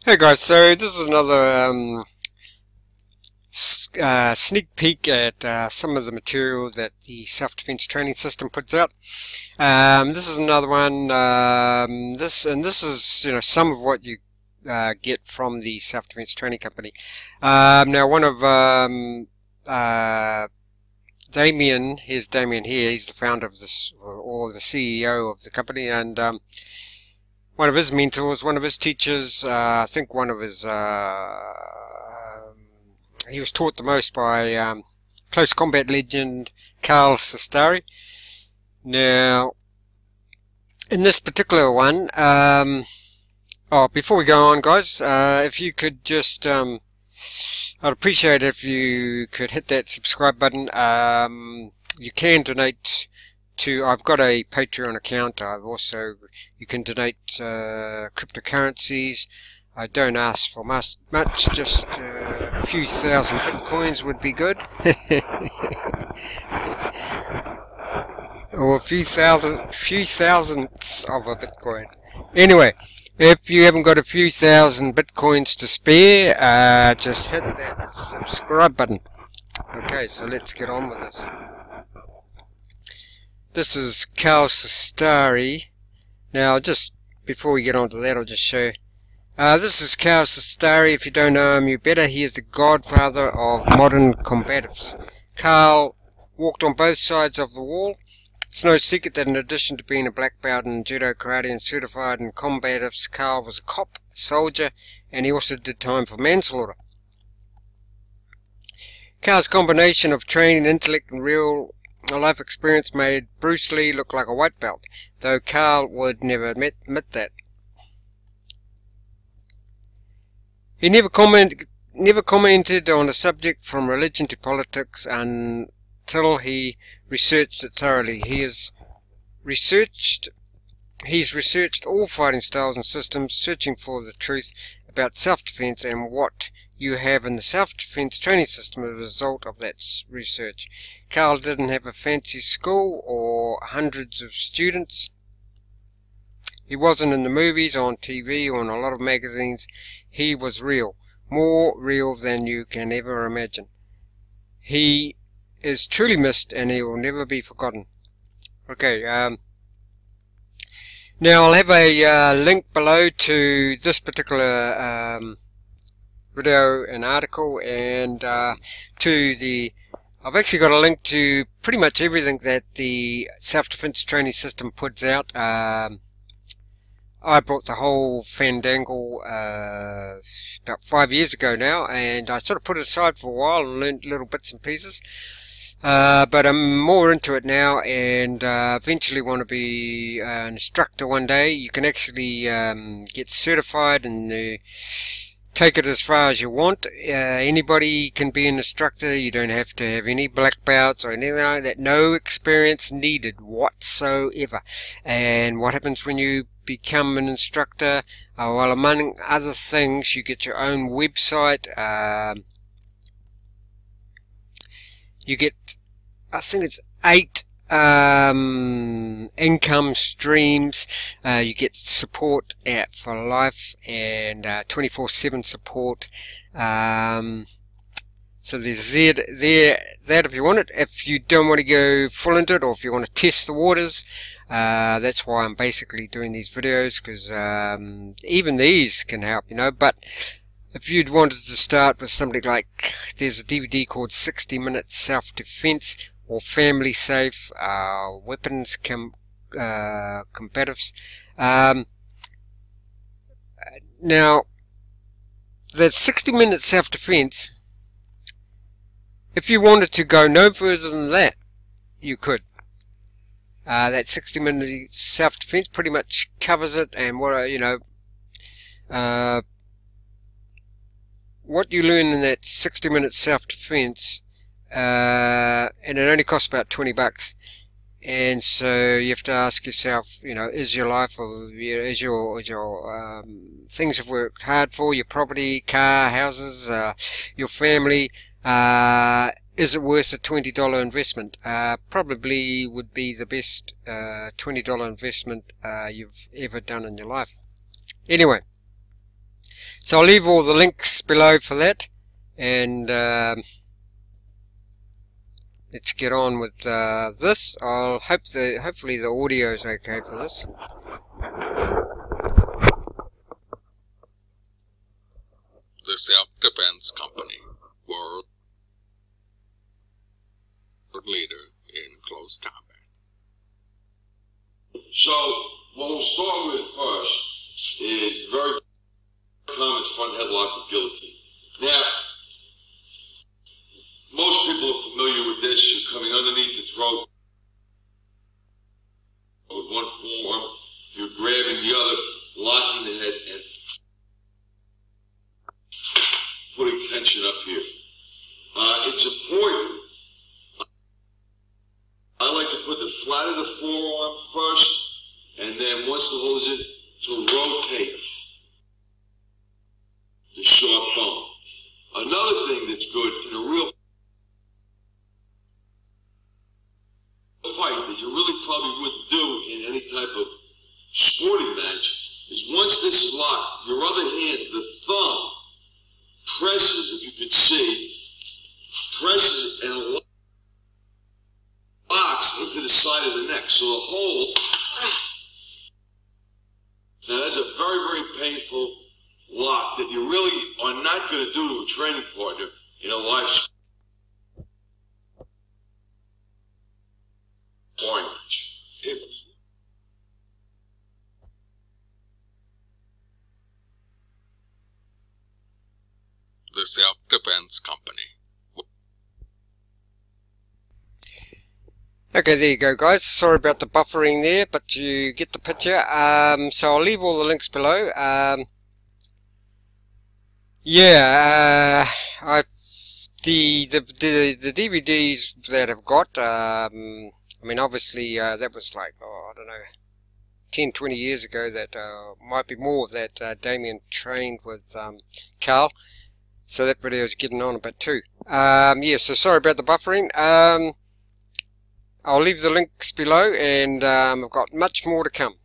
Hey guys, so this is another sneak peek at some of the material that the self-defense training system puts out. This is another one. This is some of what you get from the self-defense training company. Now one of Damien, here's Damien here. He's the founder of this, or the CEO of the company, and one of his mentors, one of his teachers, I think one of his, he was taught the most by close combat legend Carl Cestari. Now, in this particular one, before we go on, guys, if you could just, I'd appreciate it if you could hit that subscribe button. You can donate to, I've got a Patreon account. You can donate cryptocurrencies. I don't ask for much, just a few thousand bitcoins would be good. Or a few thousandths of a bitcoin. Anyway, if you haven't got a few thousand bitcoins to spare, just hit that subscribe button. Okay, so let's get on with this. This is Carl Cestari. Now, just before we get on to that, I'll just show you. This is Carl Cestari. If you don't know him, you better. He is the godfather of modern combatives. Carl walked on both sides of the wall. It's no secret that in addition to being a black belt in judo, karate, and certified in combatives, Carl was a cop, a soldier, and he also did time for manslaughter. Carl's combination of training, intellect, and real life experience made Bruce Lee look like a white belt, though Carl would never admit that. He never commented on a subject from religion to politics until he researched it thoroughly. He's researched all fighting styles and systems, searching for the truth about self-defense and what you have in the self-defense training system as a result of that research. Carl didn't have a fancy school or hundreds of students. He wasn't in the movies, on TV, or in a lot of magazines. He was real. More real than you can ever imagine. He is truly missed and he will never be forgotten. Okay, now I'll have a link below to this particular video and article, and I've actually got a link to pretty much everything that the self-defense training system puts out. I brought the whole fandangle about 5 years ago now, and I sort of put it aside for a while and learned little bits and pieces. But I'm more into it now, and eventually want to be an instructor one day. You can actually get certified and take it as far as you want. Anybody can be an instructor. You don't have to have any black belts or anything like that. No experience needed whatsoever. And what happens when you become an instructor? Well, among other things, you get your own website. You get, I think it's 8 income streams. You get support for life and 24/7 support. So there's that if you want it. If you don't want to go full into it, or if you want to test the waters, that's why I'm basically doing these videos, because even these can help, but if you'd wanted to start with something like, there's a DVD called 60 Minutes Self-Defense or Family Safe, Weapons Combatives. Now, that 60 Minutes Self-Defense, if you wanted to go no further than that, you could. That 60 Minutes Self-Defense pretty much covers it, and what you learn in that 60 Minutes Self-Defense, and it only costs about $20. And so you have to ask yourself, is your life, or is your things you've worked hard for, your property, car, houses, your family, is it worth a $20 investment? Probably would be the best $20 investment you've ever done in your life. Anyway, So I'll leave all the links below for that, and let's get on with this. Hopefully the audio is okay for this. The self-defense company, world leader in close combat. So what we'll start with first is the very common front headlock with guillotine. Now, most people are familiar with this. You're coming underneath the throat with one forearm, you're grabbing the other, locking the head, and putting tension up here. It's important. I like to put the flat of the forearm first, and then once the hold is in, to rotate the sharp bone. Another thing that's good in a real fight that you really probably wouldn't do in any type of sporting match is once this is locked, your other hand, the thumb, presses, if you could see, presses and locks into the side of the neck. So the hold, now that's a very, very painful lock that you really are not going to do to a training partner in a live sparring match. The self-defense company. Okay, there you go, guys. Sorry about the buffering there, but you get the picture. So I'll leave all the links below. The DVDs that I've got. I mean, obviously that was like, I don't know, 10-20 years ago. That might be more. That Damien trained with Carl. So that video is getting on a bit too. So sorry about the buffering. I'll leave the links below, and I've got much more to come.